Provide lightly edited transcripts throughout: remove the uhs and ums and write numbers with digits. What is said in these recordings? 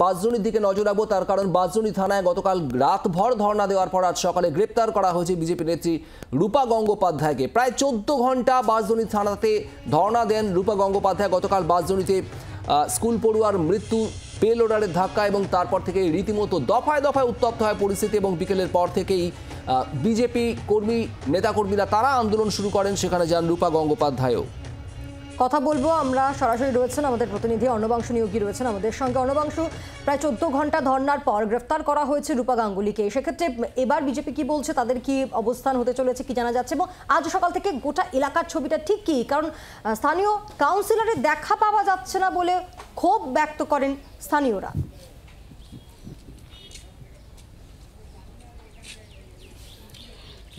বাঁশজনির দিকে নজর রাখবো, তার কারণ বাঁশজনি থানায় গতকাল রাতভর ধর্ণা দেওয়ার পর আজ সকালে গ্রেপ্তার করা হয়েছে বিজেপি নেত্রী রূপা গঙ্গোপাধ্যায়কে। প্রায় 14 ঘন্টা বাঁশজনি থানাতে ধর্ণা দেন রূপা গঙ্গোপাধ্যায়। গতকাল বাঁশজনিতে স্কুল পড়ুয়ার মৃত্যু পে লোডারের ধাক্কা এবং তারপর থেকে রীতিমতো দফায় দফায় উত্তপ্ত হয় পরিস্থিতি এবং বিকেলের পর থেকেই বিজেপি কর্মী নেতাকর্মীরা তারা আন্দোলন শুরু করেন। সেখানে যান রূপা গঙ্গোপাধ্যায়ও। কথা বলবো আমরা, সরাসরি রয়েছেন আমাদের প্রতিনিধি অর্ণবাংশু নিয়োগী রয়েছেন আমাদের সঙ্গে। অর্ণবাংশু, প্রায় 14 ঘন্টা ধর্নার পর গ্রেফতার করা হয়েছে রূপা গাঙ্গুলিকে। সেক্ষেত্রে এবার বিজেপি কি বলছে, তাদের কি অবস্থান হতে চলেছে কি জানা যাচ্ছে, এবং আজ সকাল থেকে গোটা এলাকার ছবিটা ঠিক কি? কারণ স্থানীয় কাউন্সিলরের দেখা পাওয়া যাচ্ছে না বলে ক্ষোভ ব্যক্ত করেন স্থানীয়রা।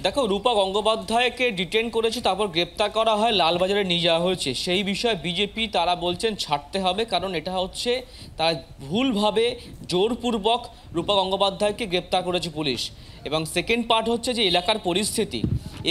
দেখো, রূপা গঙ্গোপাধ্যায়কে ডিটেন করেছে, তারপর গ্রেপ্তার করা হয়, লালবাজারে নিয়ে যাওয়া হয়েছে। সেই বিষয়ে বিজেপি তারা বলছেন ছাড়তে হবে, কারণ এটা হচ্ছে তারা ভুলভাবে জোরপূর্বক রূপা গঙ্গোপাধ্যায়কে গ্রেপ্তার করেছে পুলিশ। এবং সেকেন্ড পার্ট হচ্ছে যে এলাকার পরিস্থিতি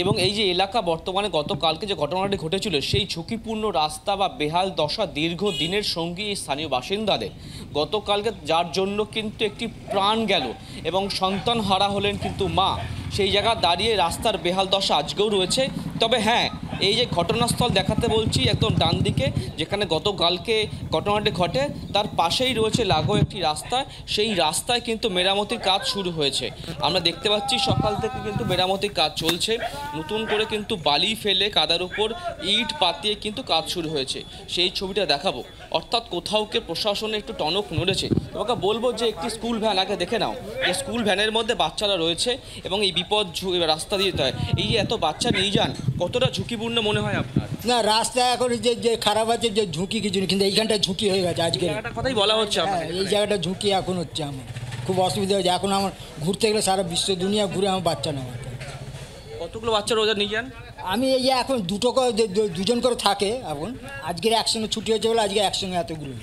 এবং এই যে এলাকা বর্তমানে গতকালকে যে ঘটনাটি ঘটেছিল সেই ঝুঁকিপূর্ণ রাস্তা বা বেহাল দশা দীর্ঘ দিনের সঙ্গী এই স্থানীয় বাসিন্দাদের। গতকালকে যার জন্য কিন্তু একটি প্রাণ গেল এবং সন্তান হারা হলেন কিন্তু মা, সেই জায়গা দাঁড়িয়ে রাস্তার বেহাল দশা আজকেও রয়েছে। তবে হ্যাঁ, এই যে ঘটনাস্থল দেখাতে বলছি একদম ডান দিকে, যেখানে গতকালকে ঘটনাটি ঘটে তার পাশেই রয়েছে লাগো একটি রাস্তা। সেই রাস্তায় কিন্তু মেরামতির কাজ শুরু হয়েছে। আমরা দেখতে পাচ্ছি সকাল থেকে কিন্তু মেরামতির কাজ চলছে। নতুন করে কিন্তু বালি ফেলে কাদার উপর ইট পাতিয়ে কিন্তু কাজ শুরু হয়েছে। সেই ছবিটা দেখাবো। অর্থাৎ কোথাও কে প্রশাসনে একটু টনক নড়েছে। তোমাকে বলবো যে একটি স্কুল ভ্যান আগে দেখে নাও, যে স্কুল ভ্যানের মধ্যে বাচ্চারা রয়েছে এবং এই বিপদ রাস্তা দিয়ে হয়। এই যে এত বাচ্চা নিয়ে যান, কতটা ঝুঁকিপূর্ণ মনে হয় আপনার? না, রাস্তা এখন যে খারাপ আছে, যে ঝুঁকি কিছু নেই, কিন্তু এইখানটা ঝুঁকি হয়ে গেছে আজকে। কথাই বলা হচ্ছে, এই জায়গাটা ঝুঁকি এখন হচ্ছে। আমার খুব অসুবিধা হয়েছে। এখন আমার ঘুরতে গেলে সারা বিশ্ব দুনিয়া ঘুরে আমার বাচ্চা নেওয়া। কতগুলো বাচ্চা রোজা নিয়ে যান? আমি এই যে এখন দুজন করে থাকে। এখন আজকের একসঙ্গে ছুটি হয়েছে বলে আজকে একসঙ্গে এতগুলো।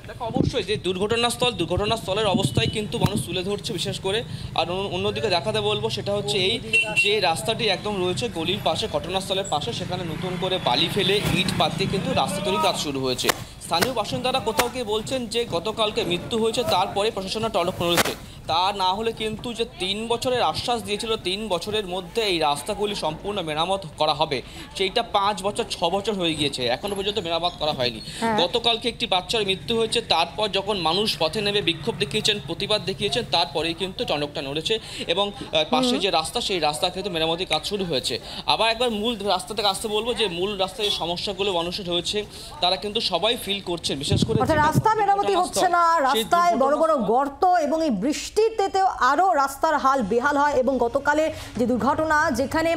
দেখো, অবশ্যই যে দুর্ঘটনাস্থলের অবস্থায় কিন্তু মানুষ তুলে ধরছে বিশেষ করে। আর অন্যদিকে দেখাতে বলবো সেটা হচ্ছে এই যে রাস্তাটি একদম রয়েছে গলির পাশে, ঘটনাস্থলের পাশে, সেখানে নতুন করে বালি ফেলে ইট পাতিয়ে কিন্তু রাস্তা তৈরির কাজ শুরু হয়েছে। স্থানীয় বাসিন্দারা কোথাও গিয়ে বলছেন যে গতকালকে মৃত্যু হয়েছে, তারপরে প্রশাসনের টনক নড়েছে। তা না হলে কিন্তু যে 3 বছরের আশ্বাস দিয়েছিল 3 বছরের মধ্যে এই রাস্তাগুলি সম্পূর্ণ মেরামত করা হবে, সেইটা 5 বছর 6 বছর হয়ে গিয়েছে, এখনো পর্যন্ত মেরামত করা হয়নি। গতকালকে একটি বাচ্চার মৃত্যু হয়েছে, তারপর যখন মানুষ পথে নেমে বিক্ষোভ দেখিয়েছেন, প্রতিবাদ দেখিয়েছেন, তারপরেই কিন্তু টনকটা নড়েছে এবং পাশে যে রাস্তা সেই রাস্তা কিন্তু মেরামতির কাজ শুরু হয়েছে। আবার একবার মূল রাস্তা থেকে আসতে বলবো যে মূল রাস্তায় যে সমস্যাগুলো মানুষের হয়েছে তারা কিন্তু সবাই ফিল করছেন, বিশেষ করে রাস্তা মেরামতি হচ্ছে না, রাস্তায় বড় বড় গর্ত এবং এই বৃষ্টিতেও আরও রাস্তার হাল বেহাল হয়। এবং গতকালে যে দুর্ঘটনা, যেখানে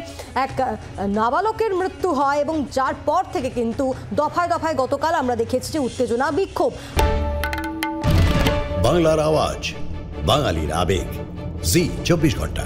এক নাবালকের মৃত্যু হয় এবং যার পর থেকে কিন্তু দফায় দফায় গতকাল আমরা দেখেছি যে উত্তেজনা, বিক্ষোভ। বাংলার আওয়াজ, বাঙালির আবেগ, জি 24 ঘন্টা।